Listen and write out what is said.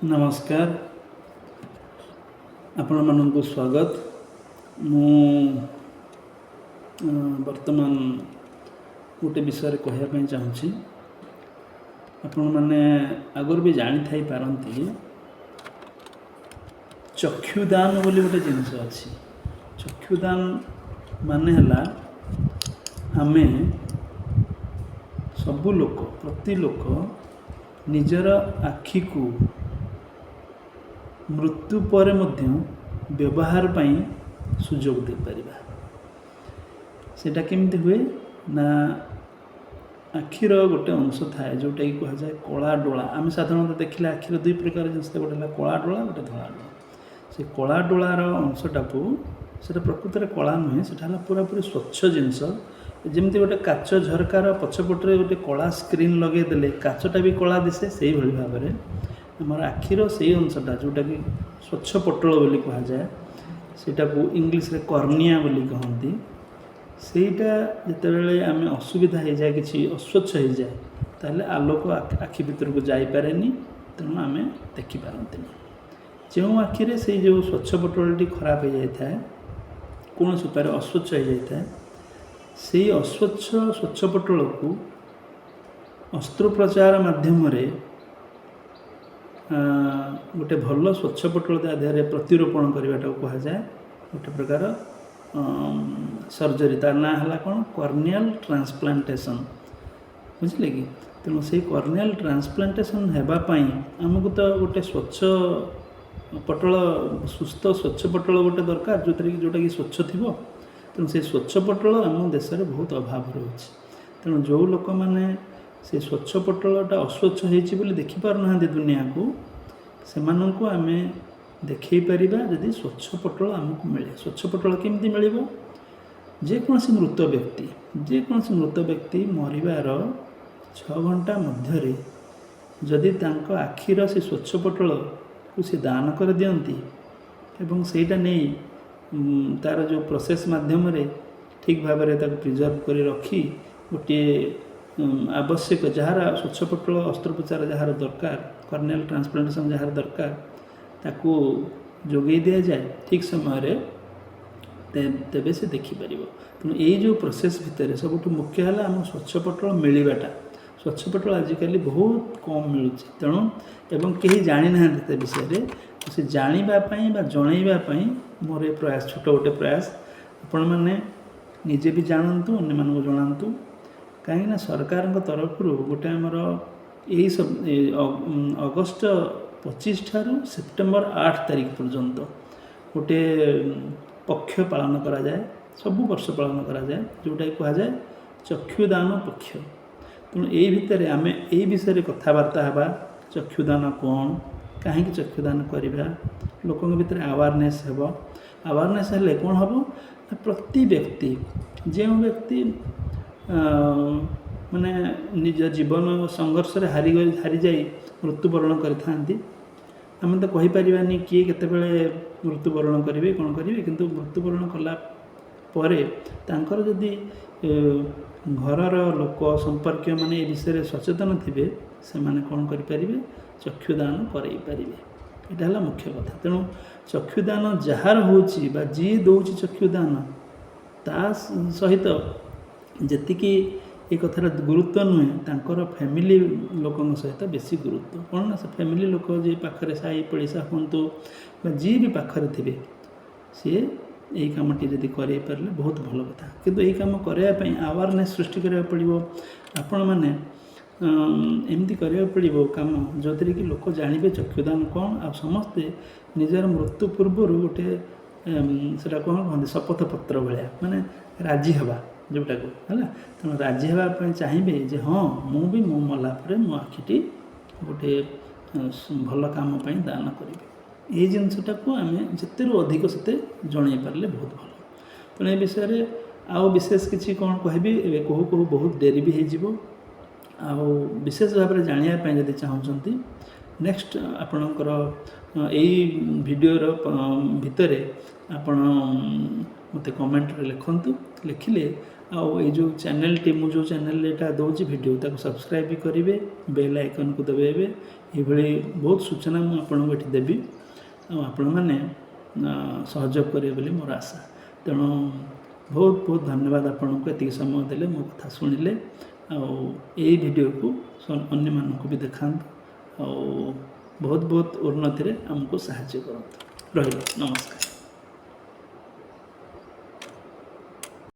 नमस्कार आपण मानक स्वागत। मु वर्तमान गोटे विषय कहवाई चाहूँगी। आपण मैंने आगर भी जानी थी पारती चक्षुदान बोली गोटे जिनस अच्छी। चक्षुदान माने हला आमे सबु लोक प्रति लोक निजर आखि को मृत्यु पर मध्य व्यवहार पाई सुजोग दे परिबा। सेटा केमती हुए ना आखिर गोटे अंश थाए जोटा कि कह जाए कला डोला। आम साधारणतः देखिले आखिर दुई प्रकार जिनस गोटे कला डोला गोटे धला डोला। से कला डोलार अंशटा को सेटा प्रकृत में कला नुहे, सेटा पूरा पूरी स्वच्छ जिनस। जमती गोटे काच झरकार पछपटे गोटे कला स्क्रीन लगे देले काचटा भी कला दिसे, से ही भाव में आमर आखिर से अंशटा जोटा कि स्वच्छ पटल बोली कह जाए, सेटा को इंग्लिश रे कर्निया बोली कहती। सेटा जितेबाला आम असुविधा हो जाए कि अस्वच्छ हो जाए ताहले आलोक आखि भीतर को जापे, तेणु आम देखिपारती। जो आखिरे से जो स्वच्छ पटलटी खराब हो जाए है, कौन उपाय अस्वच्छ हो जाए है, से अस्वच्छ स्वच्छ पटल को अस्त्रोपचार माध्यम गोटे भल स्वच्छ पटल देहरे प्रतिरोपण करवाटा कह जाए गोटे प्रकार सर्जरी। तार ना है कौन कर्नियल ट्रांसप्लांटेशन, बुझे कि। तेणु से कर्नियल ट्रांसप्लांटेशन होगापाई आमको तो गोटे स्वच्छ पटल सुस्थ स्वच्छ पटल गोटे दरकार जोटा कि स्वच्छ थी। तेणु से स्वच्छ पटल आम देश में बहुत अभाव रोचे। तेणु जो लोक मैंने से स्वच्छ पटलटा अस्वच्छ हो देखिपार ना दुनिया को, से आम देखई पारिबा जदि स्वच्छ पटल आमको मिले। स्वच्छ पटल केमती मिल, जेकोसी मृत व्यक्ति मरिबार 6 घंटा मध्य जदि तांको आखिर से स्वच्छ पटल को सी दान कर दियंती एवं सेटा नहीं तार जो प्रोसेस माध्यम ठीक भाव में प्रिजर्व कर रखी गोटे आवश्यक जार स्वच्छ पटल अस्त्रोपचार जार दरकार, कर्नियल ट्रांसप्लांटेशन जार दरकार, ताकू जोगे दि जाए ठीक समय तेबे से देखिपर। तेणु यही जो प्रोसेस भितर सब मुख्य है आम स्वच्छ पटल मिलवाटा। स्वच्छ पटल आजिकल बहुत कम मिलूँ, तेणु एवं कहीं जानी ना विषय से जानापी जनवाई मोर ये प्रयास छोट गोटे प्रयास। आपण मैंने निजे भी जानतु अन्य मानक जनातु, कहीं सरकार तरफ गोटे आमर यही सब अगस्ट 25 ठारू सेप्टेम्बर 8 तारीख पर्यंत गोटे पक्ष पालन करा जाए, सबु वर्ष पालन करा जाए, जोटा कह जाए चक्षुदान पक्ष। तेणु यही भितर आम यही विषय कथबार्ता हाँ, चक्षुदान कौन, कहीं चक्षुदान करवा, लोक भीतर अवेयरनेस हो। अवेयरनेस हेल्ले कौन हम, प्रति व्यक्ति जो व्यक्ति माने निज जीवन संघर्ष रे हारी जाई मृत्युवरण करिथांती। आम तो कहीपरानी किए केतेबेले मृत्युवरण करेंगे कौन करेंगे, किंतु मृत्युवरण कला परे तांकर जदि घरर लोक संपर्क माने ए विषय सचेतन थे, से माने कौन करें चक्षुदान करई पारे। यहाँ है मुख्य कथा। तेणु चक्षुदान जार होची बा जी दौची चक्षुदान ता सहित जेतिकी ये कथार गुरुत्व नुहे, तांकर फैमिली लोकों सहित बेसी गुरुत्व कौन ना, से फैमिली लोक जी पाखे साई पड़िशा हूँ जी भी पाखरे थे, सी यही कमटी जदि करे पारे बहुत भल कथा। किंतु यही कम करने अवेयरनेस सृष्टि करा पड़ो। आपण मैंने एमती करा पड़ो कम जो थी कि लोक जानवे चक्षुदान कौन, आ समस्ते निजर मृत्यु पूर्व गोटे से कौन कहते शपथ पत्र भाया माने राजी हवा जोटा को है। तेणु राजी हाँपाई चाहिए जे हाँ मुझे मो मलापर मो आखिटी गोटे भल कम दान करी। ये जिनसटा को आम जिते अधिक से जन पारे बहुत भल। तेणु ये विषय आउ विशेष किसी कौन कहबी कहू कहू बहुत डेरी भी हो। विशेष भाव में जानापी जब चाहूँगी नेक्स्ट आपणकर यही वीडियोर भितर आपण मत कमेंट लिखतु, लिखिले आउ ये जो चैनल टी मुझे चैनल एटा दौर वीडियो ताको सब्सक्राइब भी करेंगे, बेल आइकन को दबाइबे ଏଇଭଳି ବହୁତ ସୂଚନା ମୁଁ ଆପଣଙ୍କୁ ଏଠି ଦେବି ଆଉ ଆପଣମାନେ ସହଯୋଗ କରିବେ ବୋଲି ମୋର ଆଶା। ତେଣୁ ବହୁତ ବହୁତ ଧନ୍ୟବାଦ ଆପଣଙ୍କୁ ଏତିକି ସମୟ ଦେଲେ, ମୋ କଥା ଶୁଣିଲେ ଆଉ ଏଇ ଭିଡ଼ିଓକୁ ଅନ୍ୟମାନଙ୍କୁ ବି ଦେଖାନ୍ତୁ ଆଉ ବହୁତ ବହୁତ ଉନ୍ନତିରେ ଆମକୁ ସାହାଯ୍ୟ କରନ୍ତୁ। ରହିଲି, ନମସ୍କାର।